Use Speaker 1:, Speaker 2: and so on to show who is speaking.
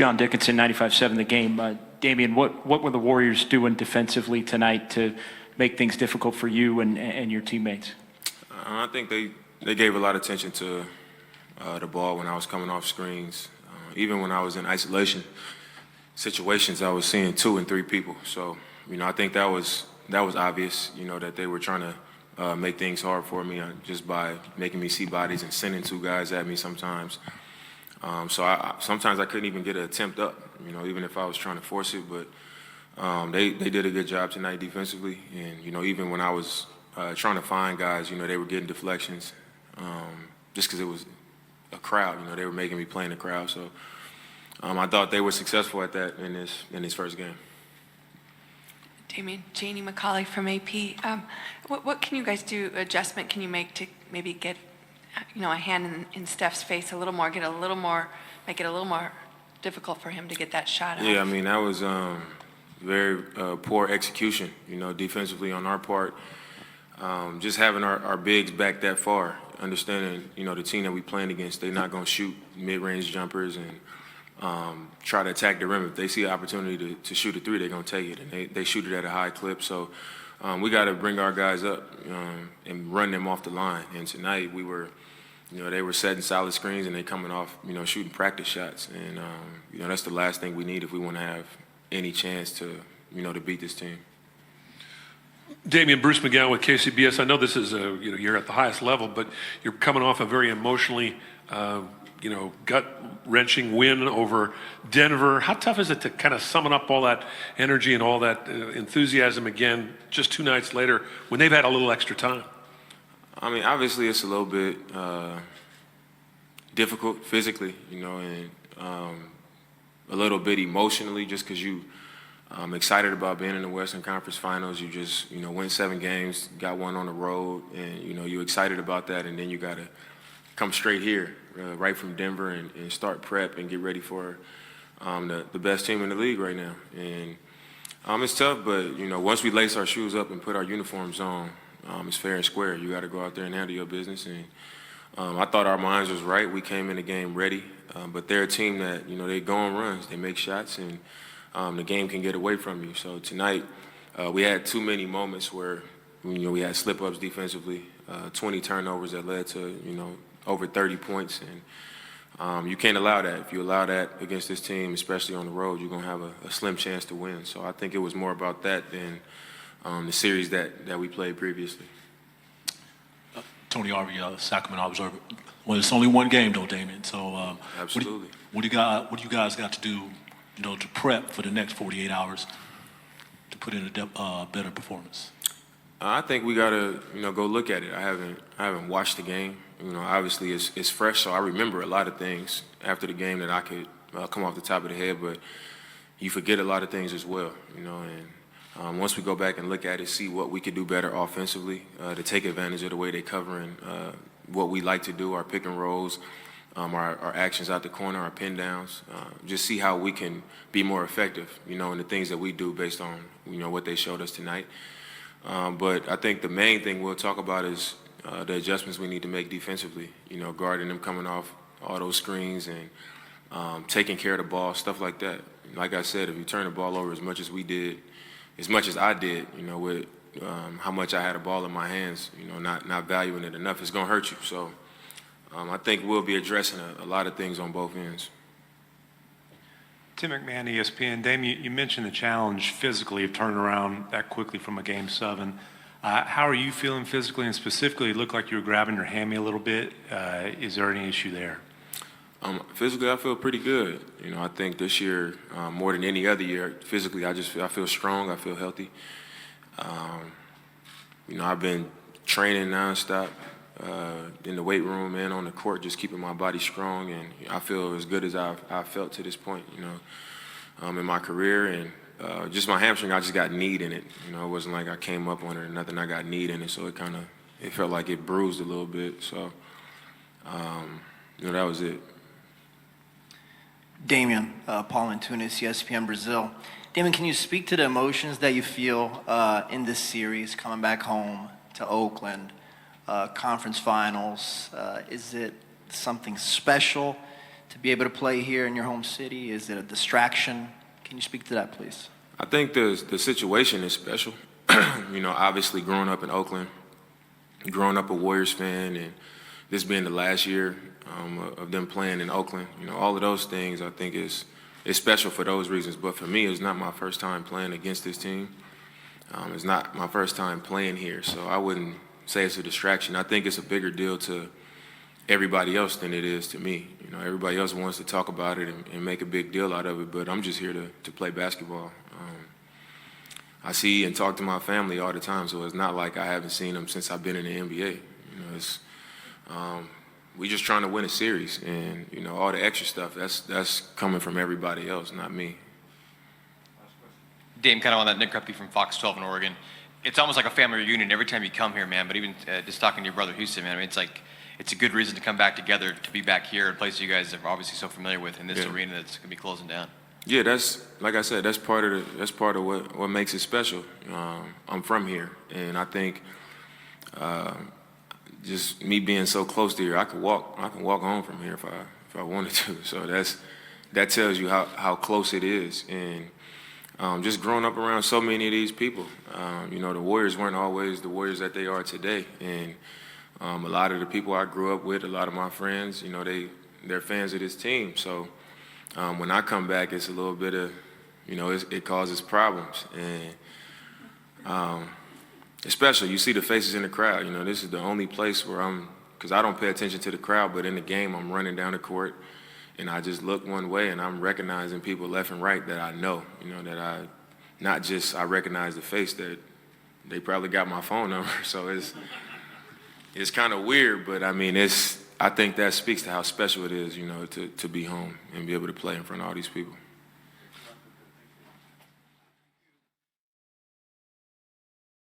Speaker 1: John Dickinson, 95.7 The Game. Damian, what were the Warriors doing defensively tonight to make things difficult for you and your teammates?
Speaker 2: I think they gave a lot of attention to the ball when I was coming off screens. Even when I was in isolation situations, I was seeing 2 and 3 people. So, I think that was obvious, that they were trying to make things hard for me just by making me see bodies and sending 2 guys at me sometimes. So sometimes I couldn't even get an attempt up, even if I was trying to force it. But they did a good job tonight defensively. And, even when I was trying to find guys, they were getting deflections just because it was a crowd. They were making me play in the crowd. So I thought they were successful at that in this first game.
Speaker 3: Damian, Janie McCauley from AP. What can you guys do, adjustment can you make to maybe get, a hand in Steph's face a little more, make it a little more difficult for him to get that shot out?
Speaker 2: Yeah, that was very poor execution, defensively on our part. Just having our bigs back that far, understanding, the team that we playing against, they're not going to shoot mid-range jumpers and try to attack the rim. If they see an opportunity to shoot a 3, they're going to take it, and they shoot it at a high clip. So we got to bring our guys up and run them off the line. And tonight we were, they were setting solid screens and they coming off, shooting practice shots. And, that's the last thing we need if we want to have any chance to, to beat this team.
Speaker 4: Damian, Bruce McGowan with KCBS. I know this is you're at the highest level, but you're coming off a very emotionally, gut-wrenching win over Denver. How tough is it to kind of summon up all that energy and all that enthusiasm again just 2 nights later when they've had a little extra time?
Speaker 2: Obviously it's a little bit difficult physically, and a little bit emotionally just because I'm excited about being in the Western Conference Finals. You just, win 7 games, got 1 on the road, and, you're excited about that, and then you got to come straight here, right from Denver, and start prep and get ready for the best team in the league right now. And it's tough, but, once we lace our shoes up and put our uniforms on, it's fair and square. You got to go out there and handle your business. And I thought our minds was right. We came in the game ready, but they're a team that, they go on runs, they make shots, and the game can get away from you. So tonight, we had too many moments where, we had slip-ups defensively, 20 turnovers that led to, over 30 points. And you can't allow that. If you allow that against this team, especially on the road, you're going to have a slim chance to win. So I think it was more about that than the series that we played previously.
Speaker 5: Tony Harvey, Sacramento Observer. Well, it's only 1 game, though, Damian. So
Speaker 2: Absolutely.
Speaker 5: What do you guys got to do, to prep for the next 48 hours to put in a better performance?
Speaker 2: I think we gotta, go look at it. I haven't watched the game. Obviously it's fresh, so I remember a lot of things after the game that I could come off the top of the head, but you forget a lot of things as well, And once we go back and look at it, see what we could do better offensively to take advantage of the way they're covering what we like to do, our pick and rolls, our actions out the corner, our pin downs, just see how we can be more effective, in the things that we do based on, what they showed us tonight. But I think the main thing we'll talk about is the adjustments we need to make defensively, guarding them coming off all those screens and taking care of the ball, stuff like that. Like I said, if you turn the ball over as much as I did, with how much I had a ball in my hands, not valuing it enough, it's going to hurt you. So I think we'll be addressing a lot of things on both ends.
Speaker 6: Tim McMahon, ESPN. Damian, you mentioned the challenge physically of turning around that quickly from a Game 7. How are you feeling physically, and specifically it looked like you were grabbing your hammy a little bit. Is there any issue there?
Speaker 2: Physically, I feel pretty good. I think this year, more than any other year, physically, I feel strong. I feel healthy. I've been training nonstop in the weight room and on the court, just keeping my body strong, and I feel as good as I've felt to this point, in my career. And just my hamstring, I just got kneed in it. It wasn't like I came up on it or nothing. I got kneed in it, so it felt like it bruised a little bit. So, that was it.
Speaker 7: Damian, Paul Antunes, ESPN Brazil. Damian, can you speak to the emotions that you feel in this series, coming back home to Oakland, conference finals? Is it something special to be able to play here in your home city? Is it a distraction? Can you speak to that, please?
Speaker 2: I think the situation is special. You know, obviously growing up in Oakland, growing up a Warriors fan, and this being the last year of them playing in Oakland, you know, all of those things I think is special for those reasons. But for me, it's not my first time playing against this team. It's not my first time playing here, so I wouldn't say it's a distraction. I think it's a bigger deal to everybody else than it is to me. You know, everybody else wants to talk about it and make a big deal out of it, but I'm just here to play basketball. I see and talk to my family all the time, so it's not like I haven't seen them since I've been in the NBA. You know, it's we just trying to win a series, and you know, all the extra stuff that's coming from everybody else, not me.
Speaker 8: Dame, kind of on that Nick Ruppy from Fox 12 in Oregon. It's almost like a family reunion every time you come here, man. But even just talking to your brother Houston, man, I mean, it's a good reason to come back together, to be back here, a place you guys are obviously so familiar with in this arena that's going to be closing down.
Speaker 2: Yeah, that's like I said. That's part of what makes it special. I'm from here, and I think just me being so close to here, I can walk home from here if I wanted to. So that tells you how close it is, and just growing up around so many of these people. You know, the Warriors weren't always the Warriors that they are today, and a lot of the people I grew up with, a lot of my friends, you know, they're fans of this team. So when I come back, it's a little bit of, you know, it causes problems. And especially, you see the faces in the crowd. You know, this is the only place where because I don't pay attention to the crowd, but in the game, I'm running down the court, and I just look one way, and I'm recognizing people left and right that I know, you know, that I recognize the face, that they probably got my phone number. So it's kind of weird, but I mean, I think that speaks to how special it is, you know, to be home and be able to play in front of all these people.